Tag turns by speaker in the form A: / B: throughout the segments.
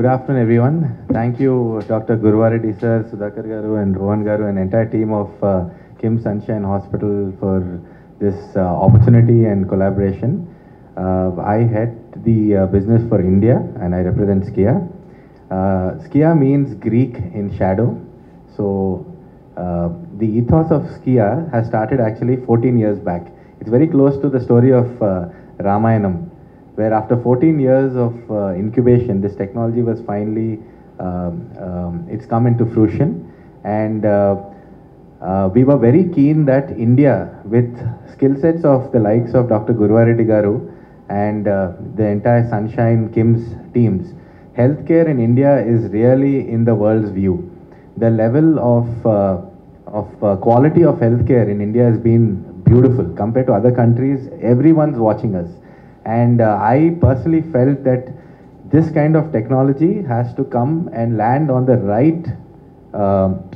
A: Good afternoon, everyone. Thank you, Dr. Gurwareddy sir, Sudhakar garu, and Rohan garu, and entire team of Kim Sunshine Hospital for this opportunity and collaboration. I head the business for India, and I represent Skia. Skia means Greek in shadow. So the ethos of Skia has started actually 14 years back. It's very close to the story of Ramayanam, where after 14 years of incubation, this technology was finally, it's come into fruition. And we were very keen that India, with skill sets of the likes of Dr. Gurwareddy garu and the entire Sunshine Kim's teams, healthcare in India is really in the world's view. The level of quality of healthcare in India has been beautiful compared to other countries. Everyone's watching us. And I personally felt that this kind of technology has to come and land on the right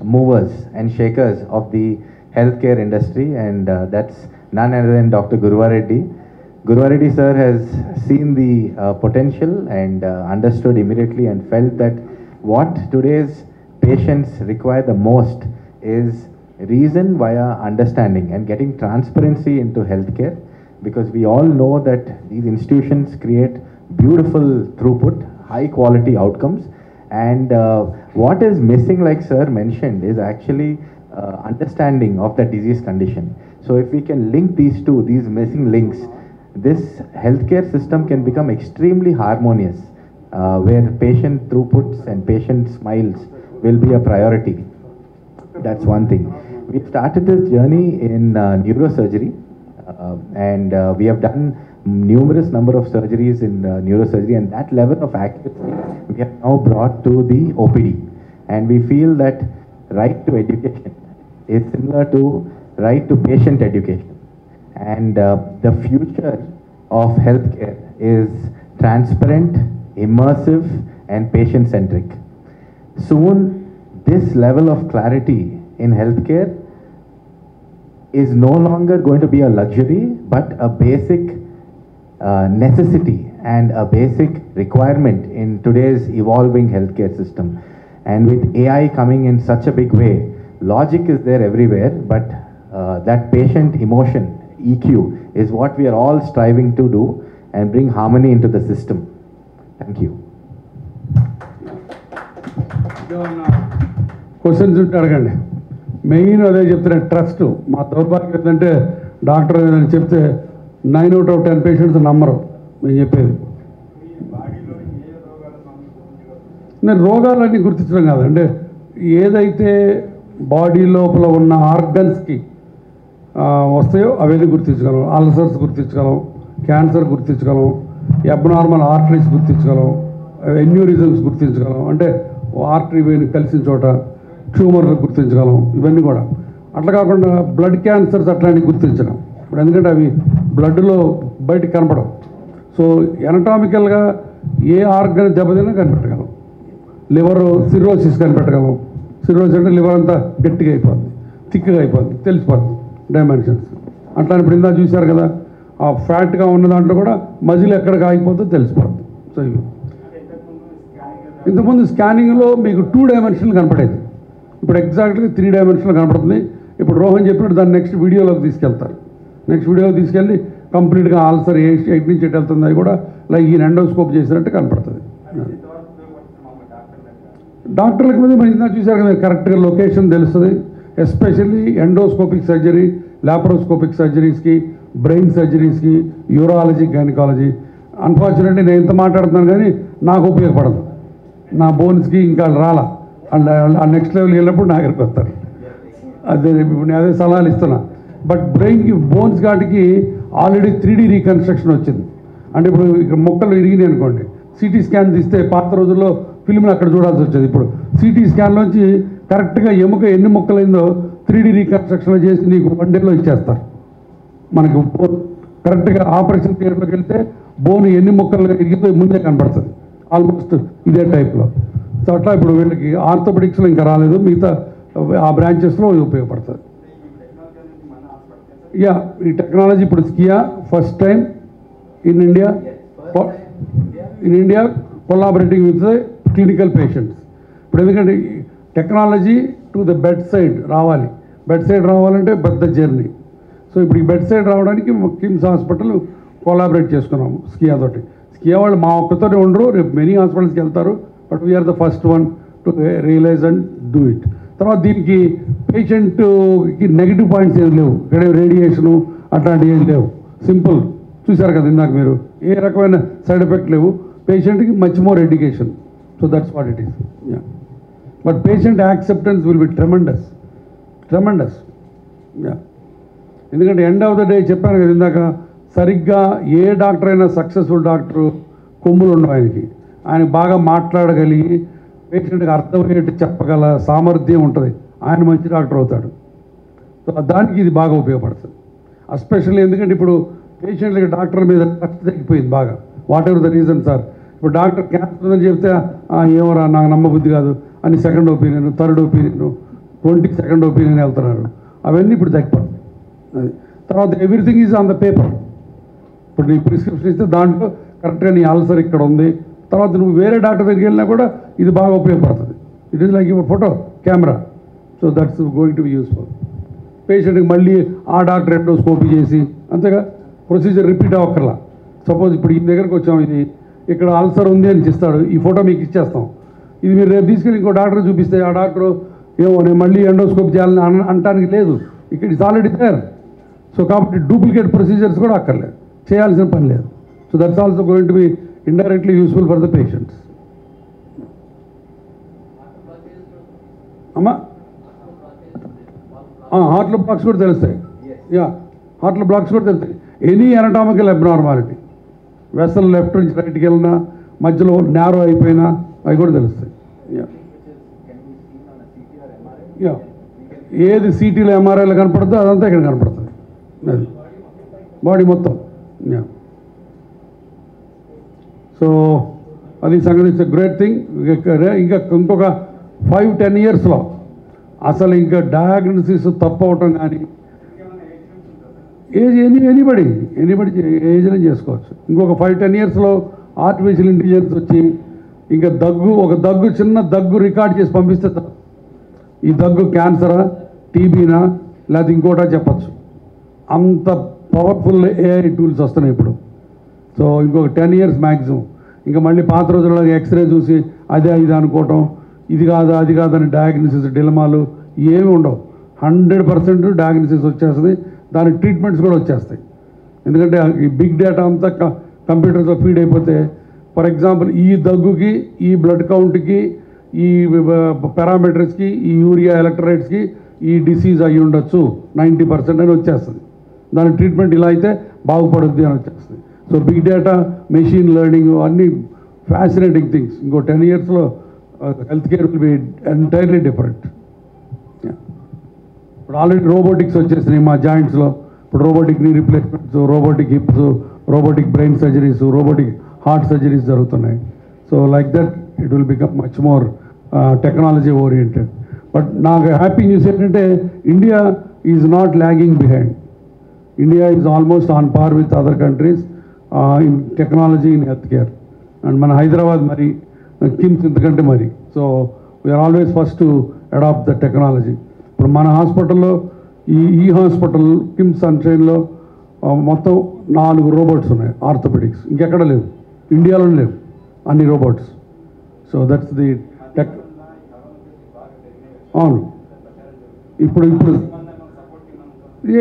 A: movers and shakers of the healthcare industry, and that's none other than Dr. Gurwareddy. Gurwareddy sir has seen the potential and understood immediately and felt that what today's patients require the most is reason via understanding and getting transparency into healthcare. Because we all know that these institutions create beautiful throughput, high quality outcomes, and what is missing, like sir mentioned, is actually understanding of the disease condition. So if we can link these two, these missing links, this healthcare system can become extremely harmonious, where patient throughputs and patient smiles will be a priority. That's one thing. We started this journey in neurosurgery. And we have done numerous number of surgeries in neurosurgery, and that level of accuracy we have now brought to the OPD. And we feel that right to education is similar to right to patient education. And the future of healthcare is transparent, immersive, and patient-centric. Soon, this level of clarity in healthcare is no longer going to be a luxury, but a basic necessity and a basic requirement in today's evolving healthcare system. And with AI coming in such a big way, logic is there everywhere, but that patient emotion, EQ, is what we are all striving to do and bring harmony into the system. Thank you.
B: Questions అడగండి. Main అదే చెప్తున్నాను, trust. మా దౌర్భాగ్యం ఏంటంటే doctor ఏదైనా చెప్తే 9 out of 10 patients నమ్మరు నేను చెప్పేది. నేను రోగాలన్నీ గుర్తించడం కాదు, అంటే ఏదైతే బాడీ లోపల ఉన్న ఆర్గన్స్కి వస్తాయో అవన్నీ గుర్తించగలం. అల్సర్స్ గుర్తించగలం, క్యాన్సర్ గుర్తించగలం, అబ్నార్మల్ ఆర్టరీస్ గుర్తించగలం, ఎన్యూరిజమ్స్ గుర్తించగలం, అంటే ఆర్టరీ వెయిన్ కలిసిన చోట ట్యూమర్లు గుర్తించగలం. ఇవన్నీ కూడా అట్లా కాకుండా బ్లడ్ క్యాన్సర్స్ అట్లాంటివి గుర్తించడం. ఇప్పుడు ఎందుకంటే అవి బ్లడ్లో బయటకు కనపడవు. సో ఎనటామికల్గా ఏ ఆర్గన్ దెబ్బతిన్నా కనిపెట్టగలం. లివర్ సిరోసిస్ కనిపెట్టగలం. సిరోసిస్ అంటే లివర్ అంతా గట్టిగా అయిపోద్ది, థిక్గా అయిపోద్ది, తెలిసిపోద్ది డైమెన్షన్స్. అట్లా ఇప్పుడు ఇందా చూశారు కదా, ఆ ఫ్యాట్గా ఉన్న దాంట్లో కూడా మజిల్ ఎక్కడికి ఆగిపోతుందో తెలిసిపోద్ది. సో ఇవి ఇంతకుముందు స్కానింగ్లో మీకు 2 డైమెన్షన్లు కనపడేది, ఇప్పుడు ఎగ్జాక్ట్గా 3 డైమెన్షన్లు కనపడుతుంది. ఇప్పుడు రోహన్ చెప్పినట్టు దాన్ని నెక్స్ట్ వీడియోలోకి తీసుకెళ్తారు. నెక్స్ట్ వీడియోకి తీసుకెళ్ళి కంప్లీట్గా ఆల్సర్ ఎయిట్ నుంచి ఎటు వెళ్తుంది అది కూడా లైక్ ఈ ఎండోస్కోప్ చేసినట్టు కనపడుతుంది. డాక్టర్లకు మీద మరి ఇందా చూసారు కదా, కరెక్ట్గా లొకేషన్ తెలుస్తుంది. ఎస్పెషల్లీ ఎండోస్కోపిక్ సర్జరీ, లాప్రోస్కోపిక్ సర్జరీస్కి, బ్రెయిన్ సర్జరీస్కి, యూరాలజీ, గైనకాలజీ. అన్ఫార్చునేట్లీ నేను ఎంత మాట్లాడుతున్నాను కానీ నాకు ఉపయోగపడదు. నా బోన్స్కి ఇంకా రాలా, ఆ నెక్స్ట్ లెవెల్ వెళ్ళినప్పుడు నా దగ్గరికి వస్తారు. అదే ఇప్పుడు నేను అదే సలహాలు ఇస్తున్నా. బట్ బ్రెయిన్కి, బోన్స్ గాటికి ఆల్రెడీ 3D రీకన్స్ట్రక్షన్ వచ్చింది. అంటే ఇప్పుడు ఇక్కడ మొక్కలు ఇరిగినాయి అనుకోండి, సిటీ స్కాన్ తీస్తే పాత రోజుల్లో ఫిల్మ్లు అక్కడ చూడాల్సి వచ్చేది. ఇప్పుడు సిటీ స్కాన్లోంచి కరెక్ట్గా ఎముక ఎన్ని మొక్కలైందో 3D రీకన్స్ట్రక్షన్లో చేసి నీకు 1 డేలో ఇచ్చేస్తారు. మనకు కరెక్ట్గా ఆపరేషన్ థియేటర్లోకి వెళ్తే బోన్ ఎన్ని మొక్కలు ఇరిగితే ముందే కనపడుతుంది ఆల్మోస్ట్ ఇదే టైప్లో. సో అట్లా ఇప్పుడు వీళ్ళకి ఆర్థోపెడిక్స్లో ఇంకా రాలేదు, మిగతా ఆ బ్రాంచెస్లో ఇది ఉపయోగపడుతుంది. యా, ఈ టెక్నాలజీ ఇప్పుడు స్కియా first time in India, collaborating with the clinical patients. ఇప్పుడు ఎందుకంటే technology to the bed side రావాలి, బెడ్ సైడ్ రావాలంటే పెద్ద జర్నీ. సో ఇప్పుడు ఈ బెడ్ సైడ్ రావడానికి కిమ్స్ హాస్పిటల్ కొలాబరేట్ చేసుకున్నాము స్కియా తోటి. స్కియా వాళ్ళు మా ఒక్కతోనే ఉండరు, రేపు మెనీ హాస్పిటల్స్కి వెళ్తారు, but we are the first one to realize and do it. తర్వాత దీనికి పేషెంట్కి నెగిటివ్ పాయింట్స్ ఏం లేవు, ఇక్కడ రేడియేషను అట్లాంటివి ఏం లేవు, సింపుల్. చూశారు కదా ఇందాక మీరు, ఏ రకమైన సైడ్ ఎఫెక్ట్ లేవు. పేషెంట్కి much more education. So that's what it is. But patient acceptance will be tremendous. ఎందుకంటే ఎండ్ ఆఫ్ ద డే చెప్పాను కదా ఇందాక, సరిగ్గా ఏ డాక్టర్ అయినా సక్సెస్ఫుల్ డాక్టరు కొమ్ములు ఉండవు ఆయనకి. ఆయన బాగా మాట్లాడగలిగి పేషెంట్కి అర్థమయ్యేట్టు చెప్పగల సామర్థ్యం ఉంటుంది, ఆయన మంచి డాక్టర్ అవుతాడు. సో దానికి ఇది బాగా ఉపయోగపడుతుంది. ఎస్పెషల్లీ ఎందుకంటే ఇప్పుడు పేషెంట్లకి డాక్టర్ మీద ట్రస్ట్ తగ్గిపోయింది బాగా, what ever the reason sir. ఇప్పుడు డాక్టర్ క్యాన్సర్ ఉందని చెప్తే ఏమరా నాకు నమ్మబుద్ధి కాదు అని second opinion, third opinion, 22nd opinion వెళ్తున్నారు. అవన్నీ ఇప్పుడు తగ్గిపోతాయి. అది తర్వాత everything is on the paper. ఇప్పుడు నీ ప్రిస్క్రిప్షన్ ఇస్తే దాంట్లో కరెక్ట్గా నీ అల్సర్ ఇక్కడ ఉంది, తర్వాత నువ్వు వేరే డాక్టర్ దగ్గరికి వెళ్ళినా కూడా ఇది బాగా ఉపయోగపడుతుంది. It is like your photo camera. So that's going to be useful. పేషెంట్కి మళ్ళీ ఆ డాక్టర్ ఎండోస్కోపీ చేసి అంతేగా ప్రొసీజర్ రిపీట్ అవ్వక్కర్లా. సపోజ్ ఇప్పుడు ఈ దగ్గరకు వచ్చాం, ఇది ఇక్కడ అల్సర్ ఉంది అని ఇస్తాడు, ఈ ఫోటో మీకు ఇచ్చేస్తాం. ఇది మీరు రేపు తీసుకెళ్ళి ఇంకో డాక్టర్ చూపిస్తే ఆ డాక్టర్ ఏమో నేను మళ్ళీ ఎండోస్కోపీ చేయాలని అనటానికి లేదు, ఇక్కడ ఇట్స్ ఆల్రెడీ దేర్. సో కాబట్టి డూప్లికేట్ ప్రొసీజర్స్ కూడా అక్కర్లేదు, చేయాల్సిన పని లేదు. So that's also going to be indirectly useful for the patients. అమ్మా హార్ట్లో బ్లాక్స్ కూడా తెలుస్తాయి. హార్ట్లో బ్లాక్స్ కూడా తెలుస్తాయి. Any anatomical abnormality, vessel left నుంచి రైట్కి వెళ్ళినా, మధ్యలో నేరో అయిపోయినా అవి కూడా తెలుస్తాయి. ఏది సిటీలో ఎంఆర్ఐలో కనపడుతుందో అదంతా ఇక్కడ కనపడుతుంది, అది బాడీ మొత్తం. సో అది సంగతి, ఇట్స్ గ్రేట్ థింగ్. ఇంకా ఇంకొక 5-10 ఇయర్స్లో అసలు ఇంకా డయాగ్నోసిస్ తప్పు అవటం కానీ ఏజ్ ఎనీబడి ఏజ్లో చేసుకోవచ్చు. ఇంకొక 5-10 ఇయర్స్లో ఆర్టిఫిషియల్ ఇంటెలిజెన్స్ వచ్చి ఇంకా ఒక దగ్గు చిన్న దగ్గు రికార్డ్ చేసి పంపిస్తే ఈ దగ్గు క్యాన్సరా, టీబీనా, లేకపోతే ఇంకోటా చెప్పచ్చు. అంత పవర్ఫుల్ ఏఐ టూల్స్ వస్తున్నాయి ఇప్పుడు. సో ఇంకొక 10 ఇయర్స్ మ్యాక్సిమం. ఇంకా మళ్ళీ పాత రోజుల్లో ఎక్స్రే చూసి అదే ఇది అనుకోవటం, ఇది కాదా అది కాదని డయాగ్నోసిస్ డిలమాలు ఏమి ఉండవు. 100% డయాగ్నోసిస్ వచ్చేస్తుంది, దానికి ట్రీట్మెంట్స్ కూడా వచ్చేస్తాయి. ఎందుకంటే ఈ బిగ్ డేటా అంతా కంప్యూటర్తో ఫీడ్ అయిపోతే, ఫర్ ఎగ్జాంపుల్ ఈ దగ్గుకి, ఈ బ్లడ్ కౌంట్కి, ఈ పారామీటర్స్కి, ఈ యూరియా ఎలక్ట్రోలైట్స్కి ఈ డిసీజ్ అయ్యి ఉండొచ్చు 90% అని వచ్చేస్తుంది. దాని ట్రీట్మెంట్ ఇలా అయితే బాగుపడుద్ది అని వచ్చేస్తుంది. So big data, machine learning అన్నీ ఫ్యాసినేటింగ్ థింగ్స్. ఇంకో 10 ఇయర్స్లో health care will be entirely different. ఇప్పుడు ఆల్రెడీ రోబోటిక్స్ వచ్చేసినాయి మా జాయింట్స్లో. ఇప్పుడు robotic knee replacements, robotic hips, robotic brain surgeries, robotic heart surgeries జరుగుతున్నాయి. So like that it will become much more technology oriented. But నాకు happy news ఏంటంటే India is not lagging behind. India is almost on par with other countries in technology, in health care. And మన హైదరాబాద్ మరి కిమ్స్ ఇంతకంటే మరి. So we are always first to adapt the technology. ఇప్పుడు మన హాస్పిటల్లో ఈ హాస్పిటల్ కిమ్స్ సన్షైన్లో మొత్తం 4 రోబోట్స్ ఉన్నాయి ఆర్థోపెడిక్స్. ఇంకెక్కడ లేవు, ఇండియాలోనే లేవు అన్ని robots. So that's the tech. అవును, ఇప్పుడు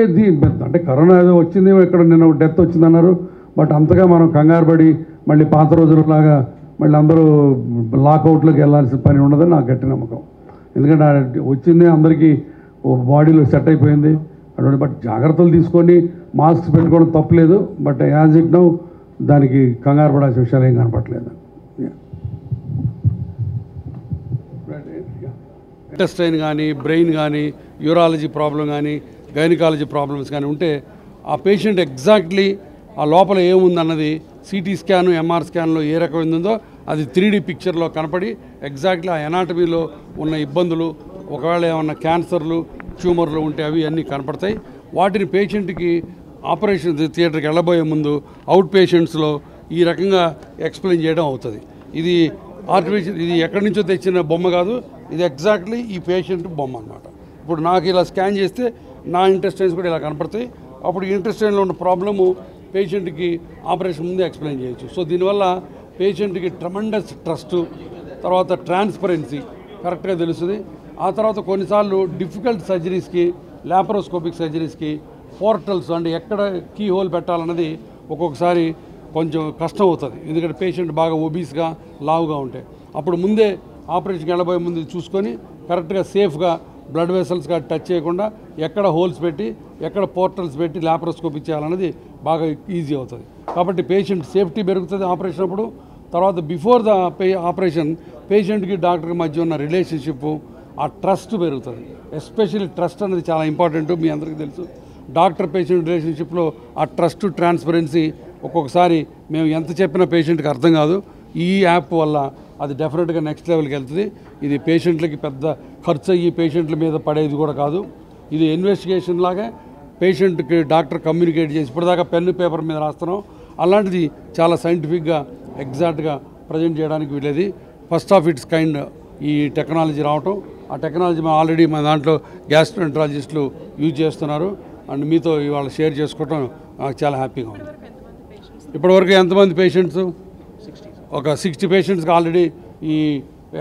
B: ఏది అంటే కరోనా ఏదో వచ్చింది, ఇక్కడ నిన్న డెత్ వచ్చిందన్నారు. బట్ అంతగా మనం కంగారు పడి మళ్ళీ పాత రోజులలాగా మళ్ళీ అందరూ లాకౌట్లోకి వెళ్ళాల్సిన పని ఉండదని నాకు గట్టి నమ్మకం. ఎందుకంటే వచ్చింది అందరికీ బాడీలో సెట్ అయిపోయింది అటువంటి. బట్ జాగ్రత్తలు తీసుకొని మాస్క్స్ పెట్టుకోవడం తప్పలేదు. బట్ యాజ్ ఇట్ నౌ దానికి కంగారు పడాల్సిన విషయాలు ఏం కనపట్లేదు. ఇంటెస్టైన్ కానీ, బ్రెయిన్ కానీ, యూరాలజీ ప్రాబ్లం కానీ, గైనకాలజీ ప్రాబ్లమ్స్ కానీ ఉంటే ఆ పేషెంట్ ఎగ్జాక్ట్లీ ఆ లోపల ఏముందన్నది సిటీ స్కాను, ఎంఆర్ స్కాన్లో ఏ రకమైంది ఉందో అది 3D పిక్చర్లో కనపడి ఎగ్జాక్ట్లీ ఆ ఎనాటమీలో ఉన్న ఇబ్బందులు, ఒకవేళ ఏమన్నా క్యాన్సర్లు, ట్యూమర్లు ఉంటే అవి అన్నీ కనపడతాయి. వాటిని పేషెంట్కి ఆపరేషన్ థియేటర్కి వెళ్ళబోయే ముందు అవుట్ పేషెంట్స్లో ఈ రకంగా ఎక్స్ప్లెయిన్ చేయడం అవుతుంది. ఇది ఆర్టిఫిషియల్ ఇది ఎక్కడి నుంచో తెచ్చిన బొమ్మ కాదు, ఇది ఎగ్జాక్ట్లీ ఈ పేషెంట్ బొమ్మ అనమాట. ఇప్పుడు నాకు ఇలా స్కాన్ చేస్తే నా ఇంటెస్టైన్స్ కూడా ఇలా కనపడతాయి. అప్పుడు ఇంటెస్టైన్లో ఉన్న ప్రాబ్లము పేషెంట్కి ఆపరేషన్ ముందే ఎక్స్ప్లెయిన్ చేయొచ్చు. సో దీనివల్ల పేషెంట్కి ట్రమండస్ ట్రస్ట్, తర్వాత ట్రాన్స్పరెన్సీ కరెక్ట్గా తెలుస్తుంది. ఆ తర్వాత కొన్నిసార్లు డిఫికల్ట్ సర్జరీస్కి, ల్యాపరోస్కోపిక్ సర్జరీస్కి పోర్టల్స్ అంటే ఎక్కడ కీ హోల్ పెట్టాలన్నది ఒక్కొక్కసారి కొంచెం కష్టం అవుతుంది. ఎందుకంటే పేషెంట్ బాగా ఒబీస్గా లావుగా ఉంటాయి. అప్పుడు ముందే ఆపరేషన్కి వెళ్ళబోయే ముందు చూసుకొని కరెక్ట్గా సేఫ్గా బ్లడ్ వెసల్స్గా టచ్ చేయకుండా ఎక్కడ హోల్స్ పెట్టి ఎక్కడ పోర్టల్స్ పెట్టి ల్యాపరోస్కోపీ చేయాలన్నది బాగా ఈజీ అవుతుంది. కాబట్టి పేషెంట్ సేఫ్టీ పెరుగుతుంది ఆపరేషన్ అప్పుడు. తర్వాత బిఫోర్ ద ఆపరేషన్ పేషెంట్కి డాక్టర్కి మధ్య ఉన్న రిలేషన్షిప్, ఆ ట్రస్ట్ పెరుగుతుంది. ఎస్పెషల్లీ ట్రస్ట్ అనేది చాలా ఇంపార్టెంట్. మీ అందరికీ తెలుసు, డాక్టర్ పేషెంట్ రిలేషన్షిప్లో ఆ ట్రస్ట్, ట్రాన్స్పరెన్సీ ఒక్కొక్కసారి మేము ఎంత చెప్పినా పేషెంట్కి అర్థం కాదు. ఈ యాప్ వల్ల అది డెఫినెట్గా నెక్స్ట్ లెవెల్కి వెళ్తుంది. ఇది పేషెంట్లకి పెద్ద ఖర్చు అయ్యి పేషెంట్ల మీద పడేది కూడా కాదు. ఇది ఇన్వెస్టిగేషన్ లాగా పేషెంట్కి డాక్టర్ కమ్యూనికేట్ చేసి ఇప్పటిదాకా పెన్ను పేపర్ మీద రాస్తున్నాం, అలాంటిది చాలా సైంటిఫిక్గా ఎగ్జాక్ట్గా ప్రజెంట్ చేయడానికి వీలేది. ఫస్ట్ ఆఫ్ ఇట్స్ కైండ్ ఈ టెక్నాలజీ రావటం, ఆ టెక్నాలజీ ఆల్రెడీ మన దాంట్లో గ్యాస్ట్రోఎంట్రాలజిస్టులు యూజ్ చేస్తున్నారు. అండ్ మీతో ఇవాళ షేర్ చేసుకోవటం నాకు చాలా హ్యాపీగా ఉంది. ఇప్పటివరకు ఎంతమంది పేషెంట్స్? ఒక 60 పేషెంట్స్కి ఆల్రెడీ ఈ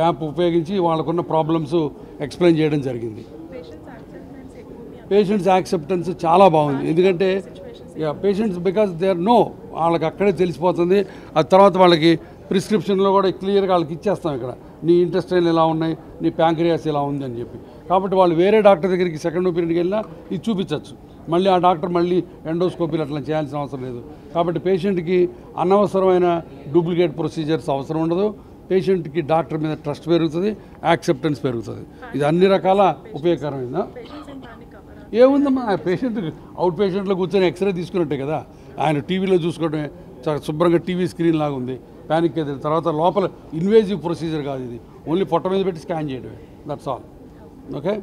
B: యాప్ ఉపయోగించి వాళ్ళకున్న ప్రాబ్లమ్స్ ఎక్స్ప్లెయిన్ చేయడం జరిగింది. పేషెంట్స్ యాక్సెప్టెన్స్ చాలా బాగుంది. ఎందుకంటే patients because they are know, వాళ్ళకి అక్కడే తెలిసిపోతుంది. ఆ తర్వాత వాళ్ళకి ప్రిస్క్రిప్షన్లో కూడా క్లియర్గా వాళ్ళకి ఇచ్చేస్తాం, ఇక్కడ నీ ఇంటెస్టైన్ ఎలా ఉన్నాయి, నీ ప్యాంక్రియాస్ ఎలా ఉంది అని చెప్పి. కాబట్టి వాళ్ళు వేరే డాక్టర్ దగ్గరికి సెకండ్ ఒపీనియన్కి వెళ్ళినా ఇది చూపించవచ్చు. మళ్ళీ ఆ డాక్టర్ మళ్ళీ ఎండోస్కోపీలు అట్లా చేయాల్సిన అవసరం లేదు. కాబట్టి పేషెంట్కి అనవసరమైన డూప్లికేట్ ప్రొసీజర్స్ అవసరం ఉండదు. పేషెంట్కి డాక్టర్ మీద ట్రస్ట్ పెరుగుతుంది, యాక్సెప్టెన్స్ పెరుగుతుంది. ఇది అన్ని రకాల ఉపయోగకరమైందా? ఏముందమ్మా, పేషెంట్ అవుట్ పేషెంట్లో కూర్చొని ఎక్స్రే తీసుకున్నట్టే కదా. ఆయన టీవీలో చూసుకోవడమే, శుభ్రంగా టీవీ స్క్రీన్ లాగా ఉంది. ప్యానిక్ అయితే తర్వాత లోపల ఇన్వేజివ్ ప్రొసీజర్ కాదు ఇది, ఓన్లీ పొట్ట మీద పెట్టి స్కాన్ చేయడమే. That's all. Okay,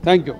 B: thank you.